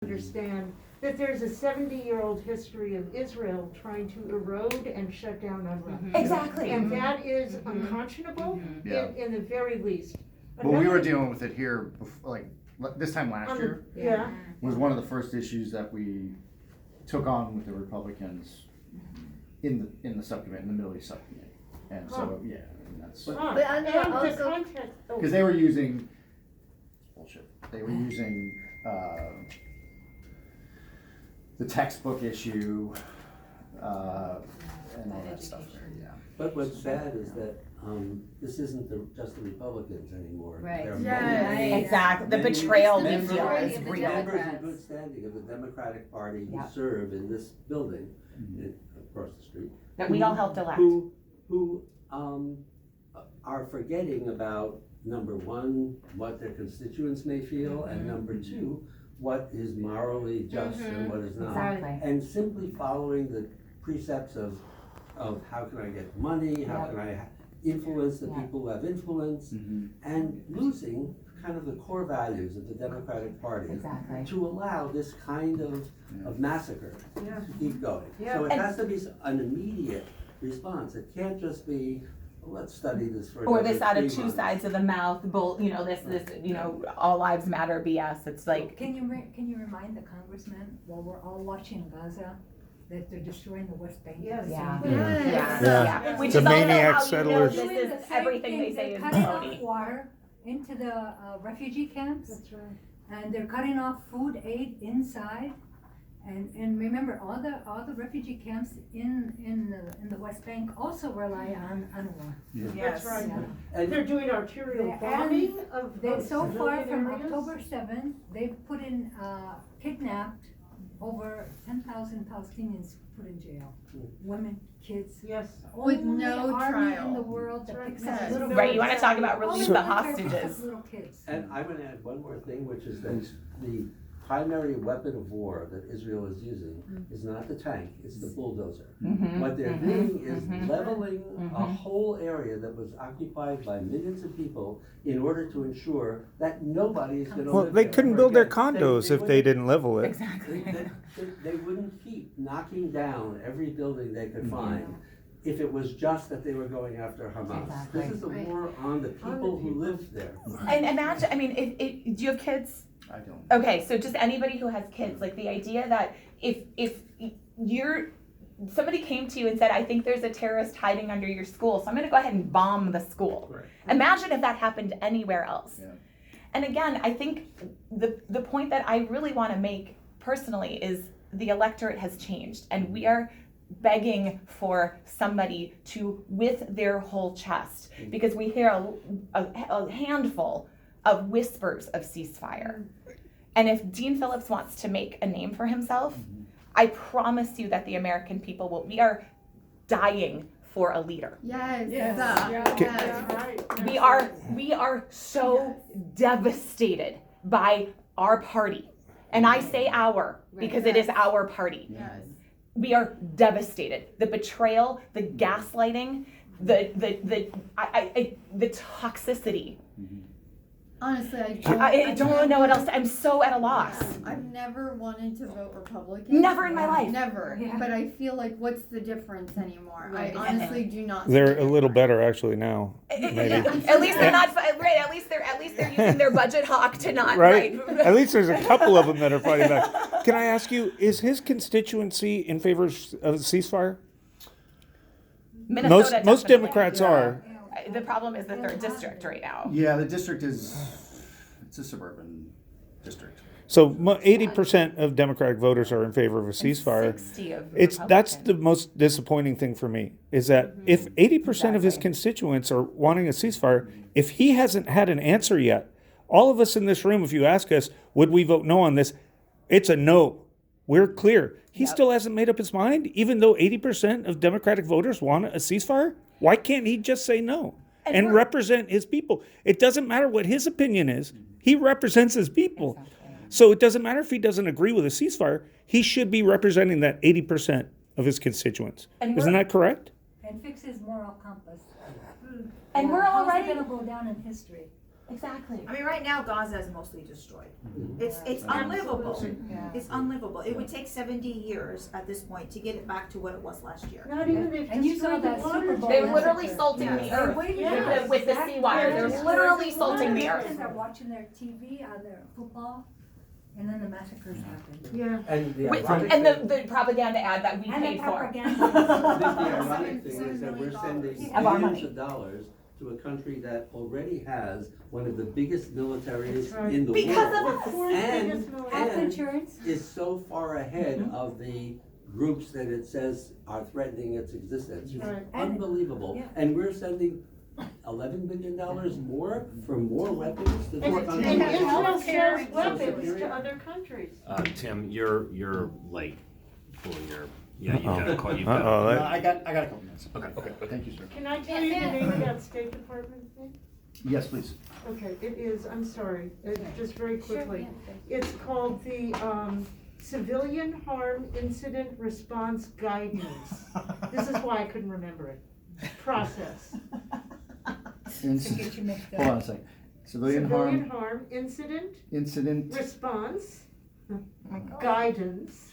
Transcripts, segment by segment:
understand that there's a 70-year-old history of Israel trying to erode and shut down UNRWA. Exactly. And that is unconscionable Yeah. in the very least. Well, we were Another- dealing with it here, this time last year, Yeah, was one of the first issues that we took on with the Republicans in the subcommittee, in the Middle East subcommittee. And so, yeah, I mean, that's, Huh. But I know And the also- context, because they were using, bullshit, they were using, the textbook issue, and all that stuff there, yeah. But what's sad is that this isn't just the Republicans anymore. Right. There are Yes. many- Exactly. The many betrayal we members- feel majority is of the real. Members in Democrats. good standing of the Democratic Party who Yeah. serve in this building, Mhm. across the street. That we all helped elect. Who are forgetting about, number one, what their constituents may feel, and number two, what is morally just and what is not. Exactly. And simply following the precepts of how can I get money, how Yeah. can I influence the Yeah. people who have influence, and losing kind of the core values of the Democratic Party Exactly. to allow this kind of massacre Yeah. to keep going. Yeah. So it And- has to be an immediate response. It can't just be, well, let's study this for Or another this out of 3 two months. sides of the mouth, all lives matter BS. It's like, Can you remind the congressman, while we're all watching Gaza, that they're destroying the West Bank? Yes. yeah. Yes. Yeah. Which The is also maniac how settlers. this Doing the is same everything they thing. say is They're cutting baloney. off water into the refugee camps, that's right. and they're cutting off food aid inside. And remember, all the refugee camps in the West Bank also rely on UNRWA. That's right. Yeah. And They're doing arterial bombing of So far, civilian from areas. October 7th, they've put in, kidnapped over 10,000 Palestinians put in jail. Women, kids. Yes. With Only no army trial. in the world that picks up Yes. little Right, you wanna kids. talk about Only release the the military picks up hostages. little kids. And I'm gonna add one more thing, which is that the primary weapon of war that Israel is using is not the tank, it's the bulldozer. Mhm, What they're mhm, doing is mhm. leveling a Mhm. whole area that was occupied by millions of people in order to ensure that nobody is gonna Well, live they there couldn't ever build their again. condos if they wouldn't- didn't level it. Exactly. They wouldn't keep knocking down every building they could find if it was just that they were going after Hamas. Exactly. This is a Right. war on the people who live there. And imagine, I mean, do you have kids? I don't. Okay, so just anybody who has kids, like the idea that if somebody came to you and said, I think there's a terrorist hiding under your school, so I'm gonna go ahead and bomb the school. Right. Imagine if that happened anywhere else. Yeah. And again, I think the point that I really wanna make personally is the electorate has changed, and we are begging for somebody to, with their whole chest, because we hear a handful of whispers of ceasefire. And if Dean Phillips wants to make a name for himself, I promise you that the American people we are dying for a leader. Yes. Yes. Yes. That's right. We are so devastated by our party. And I say our because it is our party. Yes. We are devastated. The betrayal, the gaslighting, the toxicity. Honestly, I don't know what else. I'm so at a loss. I've never wanted to vote Republican. Never in my life. Never. Yeah. But I feel like, what's the difference anymore? Right. I honestly do not. see They're the a little difference. better actually now, maybe. At least they're not right. At least they're using their budget hawk to not Right? At least there's a couple of them that are fighting back. Can I ask you, is his constituency in favor of ceasefire? Minnesota Most definitely. Democrats are. The problem is the third district right now. Yeah, the district it's a suburban district. So 80% of Democratic voters are in favor of a ceasefire. 60 of That's Republican. the most disappointing thing for me, is that if 80% of his Exactly. constituents are wanting a ceasefire, if he hasn't had an answer yet, all of us in this room, if you ask us, would we vote no on this? It's a no. We're clear. He still hasn't made up his mind, even though 80% of Democratic voters want a ceasefire. Why can't he just say no and we're- represent his people? It doesn't matter what his opinion is. He represents his people. Exactly. So it doesn't matter if he doesn't agree with a ceasefire. He should be representing that 80% of his constituents. And Isn't we're- that correct? And fix his moral compass. And we're How's already it gonna go down in history? Exactly. I mean, right now Gaza is mostly destroyed. Mhm. It's Yeah. unlivable. Absolutely. Yeah. It's unlivable. It would take 70 years at this point to get it back to what it was last year. Not even they've And you saw destroyed the that water. Super Bowl They're massacre. literally salting Yeah. the They earth waited Yes. with the seawater. They're Yes. literally salting the Americans earth. are watching their TV on their football, and then the massacres happen. Yeah. And the With, ironic and thing- the propaganda ad that we And the paid for. I think propaganda. the ironic thing is that we're sending Of our billions money. of dollars to a country that already has one of the biggest militaries That's right. in the Because of world. us. Fourth And- biggest military. Health and- insurance. Is so far ahead of the groups that it says are threatening its existence. It's Right. And- unbelievable. yeah. And we're sending $11 billion more for more weapons to And this and country. Israel Healthcare. sells weapons Social to other countries. Tim, you're late for your, yeah, you've got a call, you've Uh-oh. got. No, I got a couple minutes. Okay. Thank you, sir. Can I tell you the name of that State Department thing? Yes, please. Okay, it is, I'm sorry, just very quickly. It's called the Civilian Harm Incident Response Guidance. This is why I couldn't remember it. Process. To get you mixed Hold on up. a second. Civilian Civilian harm Harm Incident incident. Response Guidance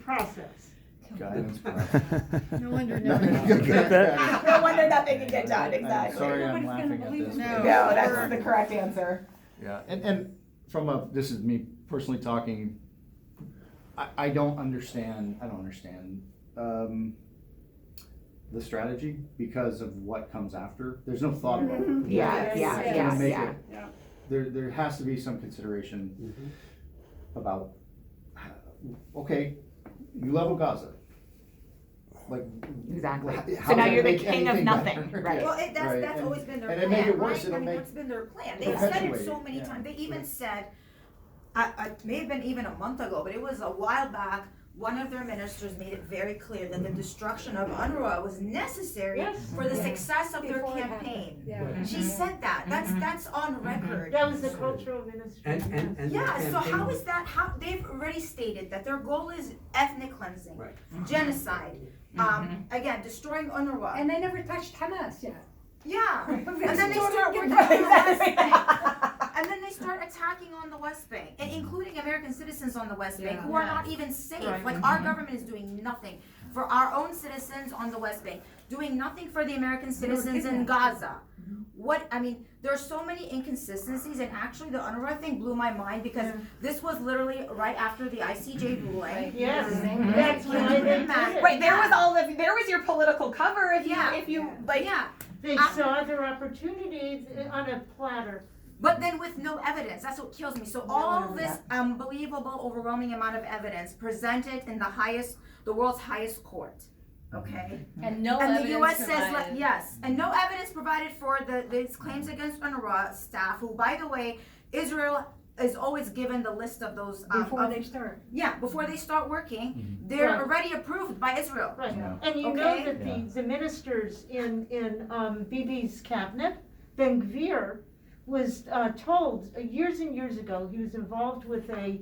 Process. Guidance. No wonder No, no. good, good, good. No wonder nothing can get done, I'm exactly. sorry, I'm Nobody's gonna laughing at believe this. it. but- No, that's the correct answer. Yeah, and from this is me personally talking, I don't understand, the strategy because of what comes after. There's no thought about it. Yeah, Yes, yeah, yes, yeah, Make yeah. it- There has to be some consideration Mhm. about, okay, you level Gaza. Like. Exactly. how So now does you're that the make king of anything nothing, better? right. Yeah. Well, that's Right, and- always been their and plan, it make it right? worse, it'll I mean, make- that's been their plan. They've said it perpetuate so it, many yeah. times. They even said, it may have been even a month ago, but it was a while back, one of their ministers made it very clear that the destruction of UNRWA was necessary Yes. for the Yeah. success of their Before it campaign. happened. Yeah. She said that. That's on record. That was the cultural ministry. And the Yeah, so how campaign- is that, they've already stated that their goal is ethnic cleansing, Right. genocide, again, destroying UNRWA. And they never touched Hamas yet. Yeah, and then they Still start didn't working get on the West Exactly. Bank. And then they start attacking on the West Bank, and including American citizens on the West Bank who are not even safe. Right. Like our government is doing nothing for our own citizens on the West Bank, doing nothing for the American citizens in Gaza. There are so many inconsistencies, and actually the UNRWA thing blew my mind because this was literally right after the ICJ ruling. Yes, Mhm. that's Can why you they imagine? did it. Right, there was your political cover if you, Yeah. like. Yeah, They saw their opportunities on a platter. but then with no evidence, that's what kills me. So all this unbelievable, overwhelming amount of evidence presented in the world's highest court, okay? And no And the evidence U.S. says, provided. yes, and no evidence provided for these claims against UNRWA staff, who, by the way, Israel is always given the list of those. Before they start. Yeah, before they start working, they're Right. already approved by Israel. Right, Yeah. and you Okay. know that the ministers in Bibi's cabinet, Ben Gvir, was told years and years ago he was involved with a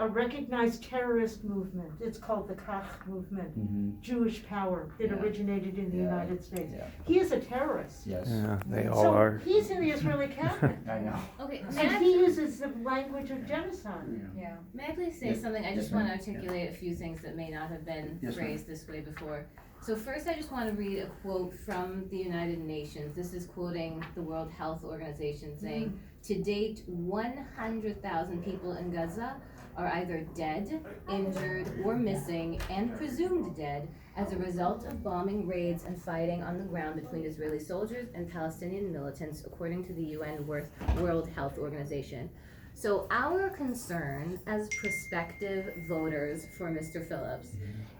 recognized terrorist movement. It's called the Kach movement, Mhm. Jewish Power, that Yeah. originated in the Yeah. United States. Yeah. He is a terrorist. Yes. Yeah, they all So are. he's in the Israeli cabinet, I know. Okay, and he uses the language of genocide. Yeah. may I please say Yes. something? I Yes, just ma'am. want to articulate a few things that may not have been Yes, ma'am. phrased this way before. So first, I just want to read a quote from the United Nations. This is quoting the World Health Organization saying, to date, 100,000 people in Gaza are either dead, injured, or missing, and presumed dead as a result of bombing raids and fighting on the ground between Israeli soldiers and Palestinian militants, according to the UN World Health Organization. So our concern as prospective voters for Mr. Phillips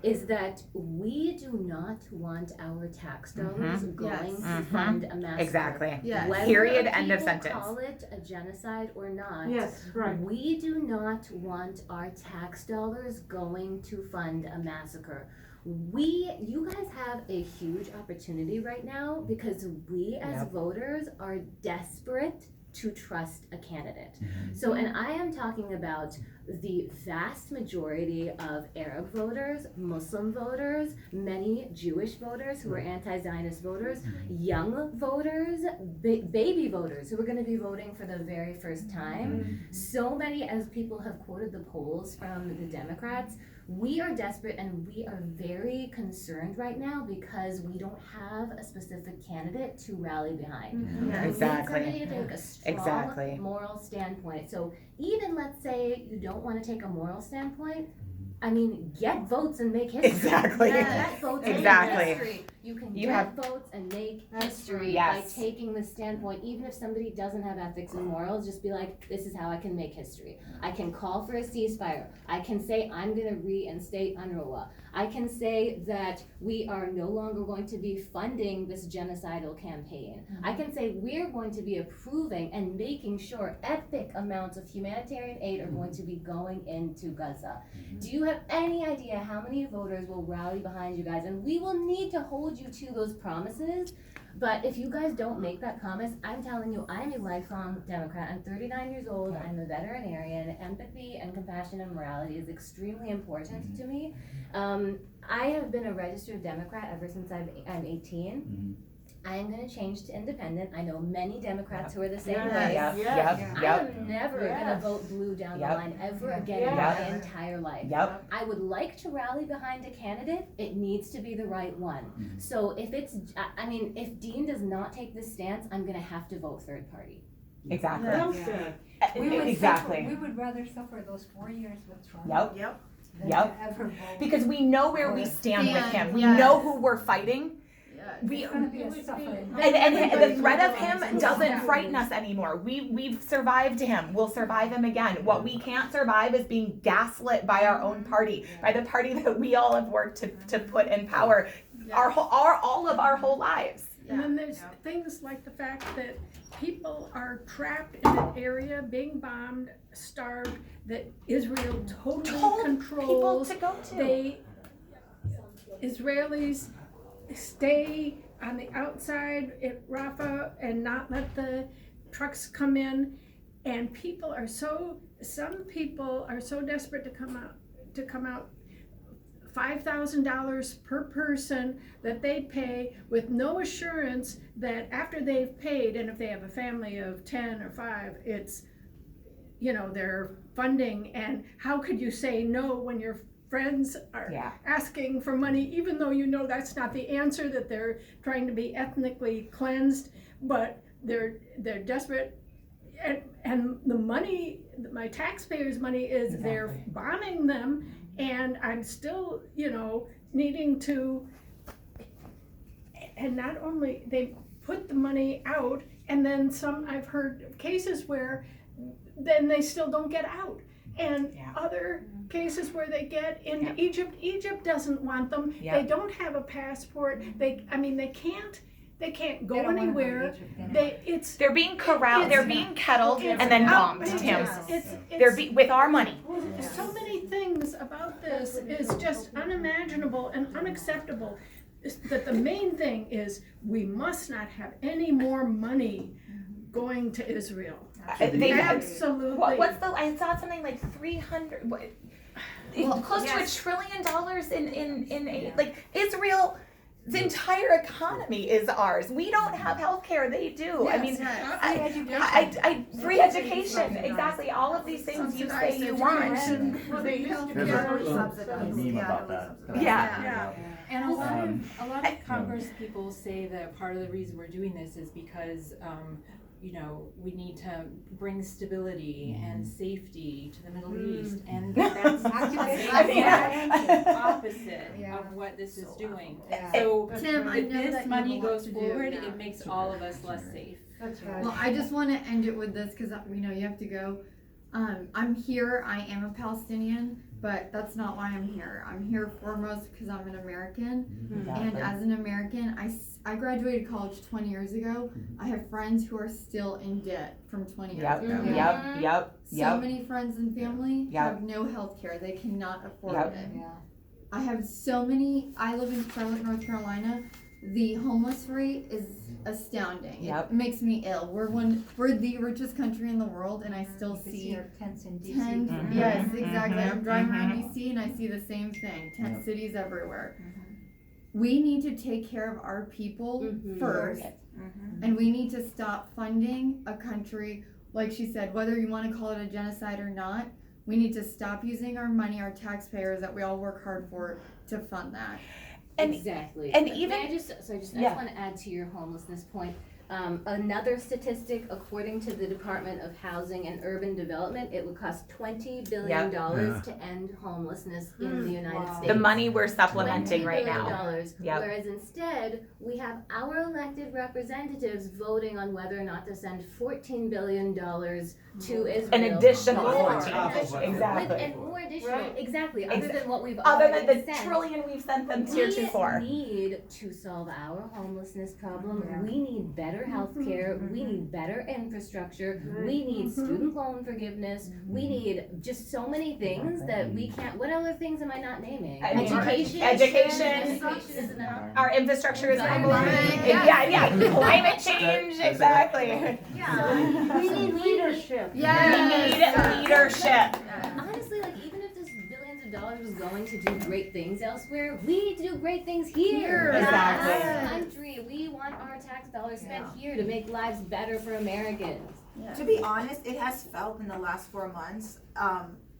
is that we do not want our tax dollars going to Mhm. fund a massacre. Exactly. Yes. Whether Period, end of people sentence. call it a genocide or not, Yes, right. we do not want our tax dollars going to fund a massacre. You guys have a huge opportunity right now because we as voters are desperate to trust a candidate. So, and I am talking about the vast majority of Arab voters, Muslim voters, many Jewish voters who are anti-Zionist voters, young voters, baby voters who are going to be voting for the very first time. So many, as people have quoted the polls from the Democrats, we are desperate and we are very concerned right now because we don't have a specific candidate to rally behind. Exactly. We need somebody to take a strong moral standpoint. So even let's say you don't want to take a moral standpoint, I mean, get votes and make history. Exactly. Get votes and Exactly. make history. You can get votes and make history by taking the standpoint. Even if somebody doesn't have ethics and morals, just be like, this is how I can make history. I can call for a ceasefire. I can say I'm going to reinstate UNRWA. I can say that we are no longer going to be funding this genocidal campaign. I can say we're going to be approving and making sure epic amounts of humanitarian aid are going to be going into Gaza. Do you have any idea how many voters will rally behind you guys? And we will need to hold you to those promises. But if you guys don't make that promise, I'm telling you, I'm a lifelong Democrat. I'm 39 years old. I'm a veterinarian. Empathy and compassion and morality is extremely important to me. I have been a registered Democrat ever since I'm 18. I'm going to change to independent. I know many Democrats who are the same way. I'm never going to vote blue down the line ever again in my entire life. I would like to rally behind a candidate. It needs to be the right one. So if it's, I mean, if Dean does not take this stance, I'm going to have to vote third party. Exactly. We would rather suffer those 4 years with Trump. Than Yep. to ever vote. Because we know where we stand with him. We know who we're fighting. It's gonna be a suffering. And the threat of him doesn't frighten us anymore. We've survived him. We'll survive him again. What we can't survive is being gaslit by our own party, by the party that we all have worked to put in power all of our whole lives. And then there's things like the fact that people are trapped in an area, being bombed, starved, that Israel totally controls. People to go to. Israelis stay on the outside at Rafah and not let the trucks come in. And some people are so desperate to come out, $5,000 per person that they pay with no assurance that after they've paid, and if they have a family of 10 or 5, it's, their funding. And how could you say no when your friends are asking for money, even though that's not the answer, that they're trying to be ethnically cleansed, but they're desperate. And the money, my taxpayers' money is they're bombing them, and I'm still, needing to, and not only they put the money out, and then I've heard cases where then they still don't get out. And other cases where they get into Egypt doesn't want them. They don't have a passport. They can't go anywhere. They're being corralled, they're being kettled and then bombed, Tim. With our money. So many things about this is just unimaginable and unacceptable. That the main thing is we must not have any more money going to Israel. Absolutely. I saw something like 300, close to $1 trillion in aid. Like Israel's entire economy is ours. We don't have health care, they do. Free education, exactly. All of these things you say you want. There's a meme about that. And a lot of Congress people say that part of the reason we're doing this is because we need to bring stability and safety to the Middle East, and that's the opposite of what this is doing. So Tim, I know if this that money goes forward, it makes all of us less safe. That's right. Well, I just want to end it with this because we know you have to go. I'm here. I am a Palestinian, but that's not why I'm here. I'm here foremost because I'm an American, and as an American, I graduated college 20 years ago. I have friends who are still in debt from 20 years ago. So many friends and family have no health care. They cannot afford it. I have I live in Charlotte, North Carolina. the homeless rate is astounding. Yep. It makes me ill. We're the richest country in the world, and I still You see see our tents in DC. tents. Mhm. Yes, exactly. Mhm. I'm driving around DC and I see the same thing. Tent Yeah. cities everywhere. We need to take care of our people first, and we need to stop funding a country, like she said, whether you want to call it a genocide or not. We need to stop using our money, our taxpayers that we all work hard for, to fund that. And- Exactly. and May even- I just, I Yeah. just wanna add to your homelessness point. Another statistic, according to the Department of Housing and Urban Development, it would cost $20 billion Yeah. to end homelessness in the United Wow. States. The money we're supplementing right now. $20 billion, Yep. whereas instead, we have our elected representatives voting on whether or not to send $14 billion to Israel. An additional More. 14. With- Exactly. and more additional, Right. exactly, other than what we've Other already than the sent. trillion we've sent them tier 2 for. We need to solve our homelessness problem. Yeah. We need better health care. We need better infrastructure. We need student loan forgiveness. We need just so many things that we can't. What other things am I not naming? I mean, Education. education. Education is enough. Our infrastructure is Climate crumbling. change. Yeah, climate change, exactly. We need leadership. We need leadership. Honestly, like even if this billions of dollars was going to do great things elsewhere, we need to do great things here. Exactly. As a country, we want our tax dollars spent here to make lives better for Americans. To be honest, it has felt in the last 4 months,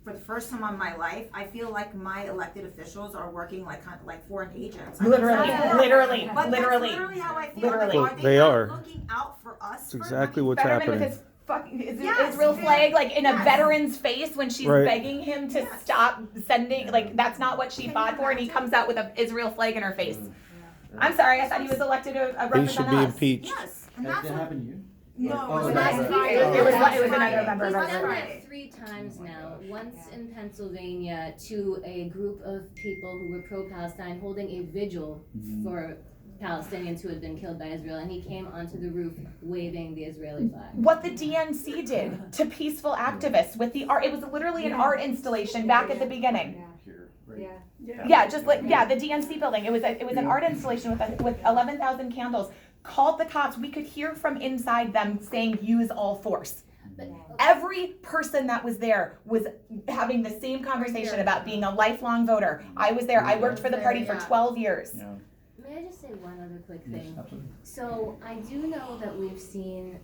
for the first time in my life, I feel like my elected officials are working like kind of like foreign agents. I mean, Literally, that's horrible, literally, but literally. that's literally how I feel. Literally. Like, They not are. looking out for us. That's for exactly money? what's Fetterman with happening. his fucking Yes, Israel yes, flag, like in a yes. veteran's face when she's Right. begging him to stop sending, like that's not what she Can fought you for, and he imagine? comes out with an Israel flag in her face. I'm sorry, I thought he was elected to He represent should be us. impeached. Yes, and That that's did what. happen to you? No, Oh, it was that's last right. Friday. It was Last another Friday. member of He's our done group. that 3 times now. Once in Pennsylvania to a group of people who were pro-Palestine holding a vigil for Palestinians who had been killed by Israel, and he came onto the roof waving the Israeli flag. What the DNC did to peaceful activists with the art, it was literally an art installation back at the beginning. Here, right? Yeah, just like the DNC building. It was an art installation with 11,000 candles. Called the cops. We could hear from inside them saying use all force. Every person that was there was having the same conversation about being a lifelong voter. I was there. I worked for the party for 12 years. Yeah. May I just say one other quick Yes, thing? absolutely. So I do know that we've seen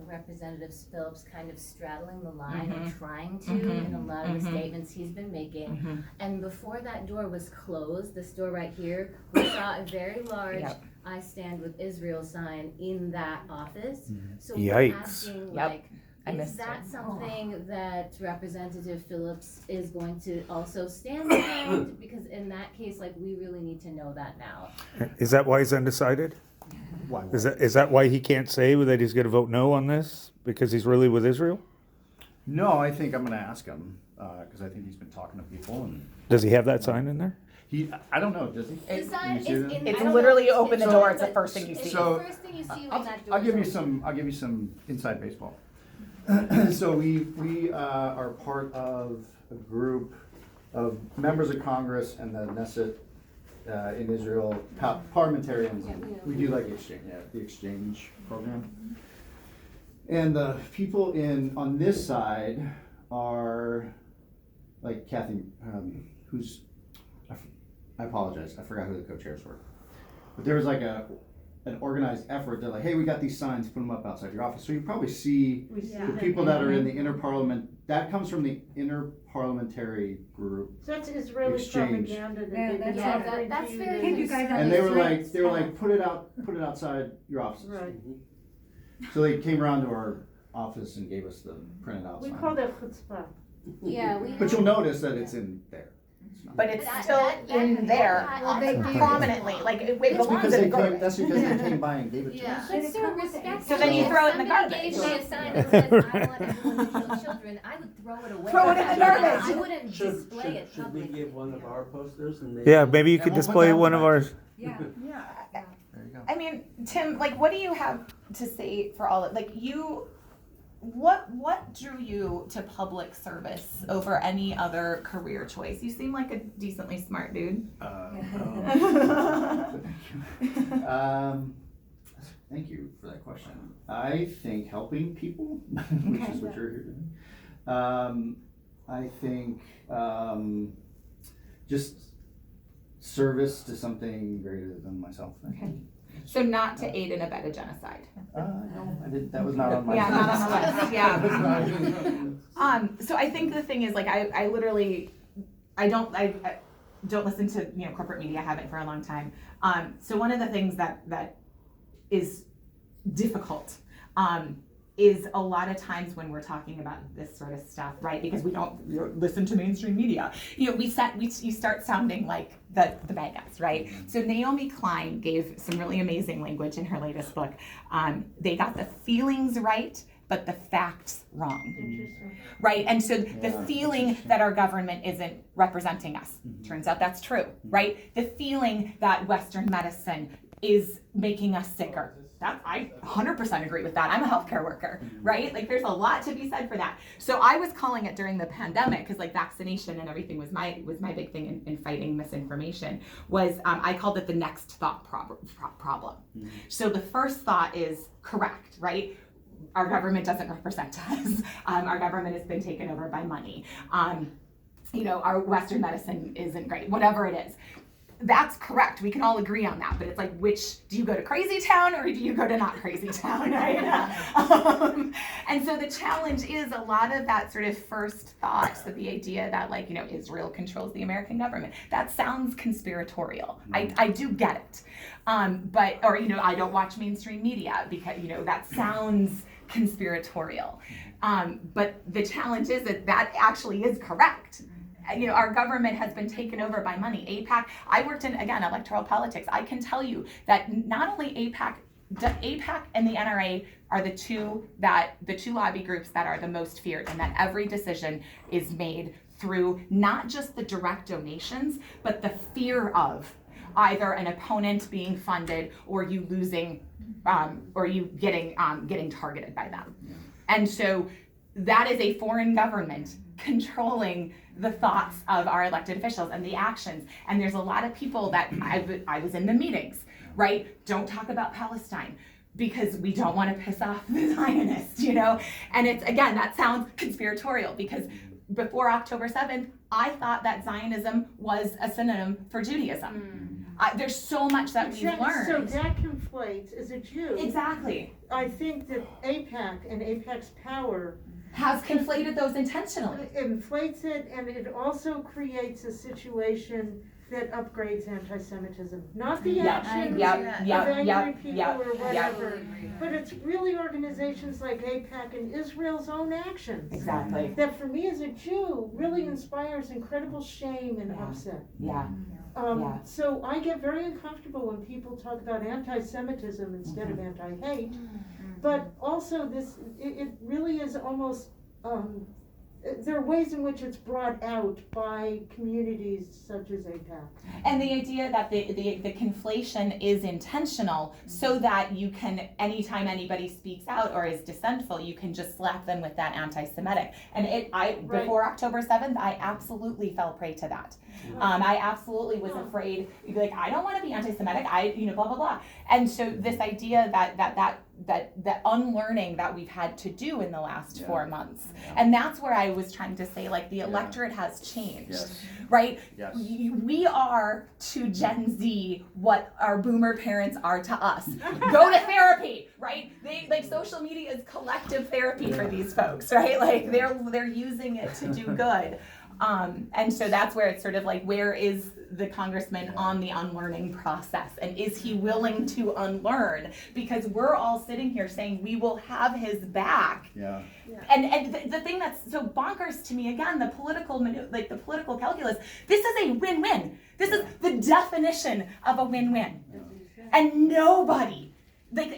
Representative Phillips kind of straddling the line and trying to in a lot of the statements he's been making. And before that door was closed, this door right here, we saw a very large Yep. I stand with Israel sign in that office. So Yikes. we're asking, Yep. like, I is missed that it. something that Representative Phillips is going to also stand behind? Because in that case, like, we really need to know that now. Is that why he's undecided? Why? Is that why he can't say that he's going to vote no on this because he's really with Israel? No, I think I'm gonna ask him, because I think he's been talking to people and Does he have that sign in there? I don't know, does he? The It's- sign you see is that? in. It's I don't literally know if open the it's door, in, it's the but first thing you it's see. So, the first thing you see when that door I'll give you is some. I'll give you some inside baseball. So we are part of a group of members of Congress and the Knesset in Israel, parliamentarians. Yeah, we know. We do like the exchange program. And the people on this side are like Kathy, who's I apologize, I forgot who the co-chairs were. But there was like an organized effort to like, hey, we got these signs, put them up outside your office. So you probably see We see the them. people that are in the interparliament, that comes from the interparliamentary group. So that's Israeli Exchange. propaganda that Yeah, they've been that's- offering that's to very you. Can you guys And they were like, Streets. put it outside your offices. Right. So they came around to our office and gave us the printed out We sign. call that chutzpah. Yeah, we. But you'll notice that it's in there. It's not- But it's That- still that- in that- there Well, they gave it- prominently, like it That's belongs because in they the came, garbage. that's because they came by and gave it to Yeah. us. But sir, respectfully, So then you if throw it in the somebody garbage. gave me a sign that says, I want everyone to kill children, I would throw it away. Throw it in the garbage. I wouldn't Should display it we publicly. give one of our posters and they? Yeah, maybe you And could we'll put display that one of back. ours. Yeah. There you go. I mean, Tim, like, what do you have to say for all of, like, what drew you to public service over any other career choice? You seem like a decently smart dude. Thank you for that question. I think helping people, which is what you're here doing. I think just service to something greater than myself. Okay. So not to aid and abet a genocide. No, I didn't. That was not on my Yeah, list. not on the list. Yeah. That was not even on the list. So I think the thing is, like, I literally, I don't listen to, corporate media. I haven't for a long time. So one of the things that is difficult, is a lot of times when we're talking about this sort of stuff, right? Because we don't listen to mainstream media. You start sounding like the bad guys, right? So Naomi Klein gave some really amazing language in her latest book. They got the feelings right, but the facts wrong, right? And so the feeling that our government isn't representing us, turns out that's true, right? The feeling that Western medicine is making us sicker. I 100% agree with that. I'm a healthcare worker, right? Like, there's a lot to be said for that. So I was calling it during the pandemic, because like vaccination and everything was my big thing in fighting misinformation. I called it the next thought problem. So the first thought is correct, right? Our government doesn't represent us. Our government has been taken over by money. Our Western medicine isn't great. Whatever it is. That's correct. We can all agree on that. But it's like, do you go to crazy town or do you go to not crazy town, right? And so the challenge is a lot of that sort of first thought. So the idea that Israel controls the American government, that sounds conspiratorial. I do get it. I don't watch mainstream media because, that sounds conspiratorial. But the challenge is that actually is correct. Our government has been taken over by money. AIPAC, I worked in, again, electoral politics. I can tell you that not only AIPAC and the NRA are the two lobby groups that are the most feared, and that every decision is made through not just the direct donations, but the fear of either an opponent being funded or you losing, or you getting targeted by them. And so that is a foreign government controlling the thoughts of our elected officials and the actions. And there's a lot of people that I was in the meetings, right? Don't talk about Palestine because we don't want to piss off the Zionists, And it's, again, that sounds conspiratorial because before October 7th, I thought that Zionism was a synonym for Judaism. There's so much that we've learned. So that conflates, as a Jew. Exactly. I think that AIPAC and AIPAC's power has conflated those intentionally. It inflates it, and it also creates a situation that upgrades anti-Semitism. Not the action of angry people or whatever, but it's really organizations like AIPAC and Israel's own actions. Exactly. That for me as a Jew really inspires incredible shame and upset. So I get very uncomfortable when people talk about anti-Semitism instead of anti-hate. But also it really is almost, there are ways in which it's brought out by communities such as AIPAC. And the idea that the conflation is intentional so that you can, anytime anybody speaks out or is dissentful, you can just slap them with that anti-Semitic. And before October 7th, I absolutely fell prey to that. I absolutely was afraid, I don't want to be anti-Semitic, blah, blah, blah. And so this idea that unlearning that we've had to do in the last 4 months. And that's where I was trying to say, the electorate has changed, right? Yes. We are to Gen Z what our boomer parents are to us. Go to therapy, right? Social media is collective therapy for these folks, right? They're using it to do good. And so that's where it's sort of where is the congressman on the unlearning process? And is he willing to unlearn? Because we're all sitting here saying we will have his back. Yeah. And the thing that's so bonkers to me, again, the political calculus, this is a win-win. This is the definition of a win-win. And nobody,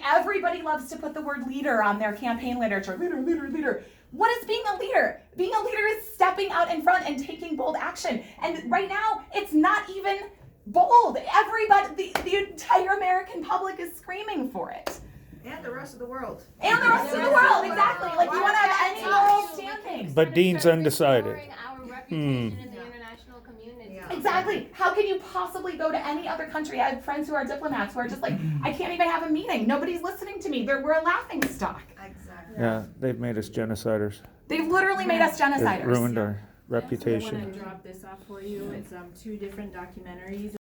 everybody loves to put the word leader on their campaign literature. Leader. What is being a leader? Being a leader is stepping out in front and taking bold action. And right now, it's not even bold. Everybody, the entire American public is screaming for it. And the rest of the world. And the rest of the world, exactly. Like you want to have any moral standing. But Dean's undecided. Restoring our reputation in the international community. Yeah. Exactly. How can you possibly go to any other country? I have friends who are diplomats who are just like, I can't even have a meeting. Nobody's listening to me. We're a laughing stock. Exactly. Yeah, they've made us genociders. They've literally made us They've genociders. ruined our I reputation. want to drop this off for you. It's 2 different documentaries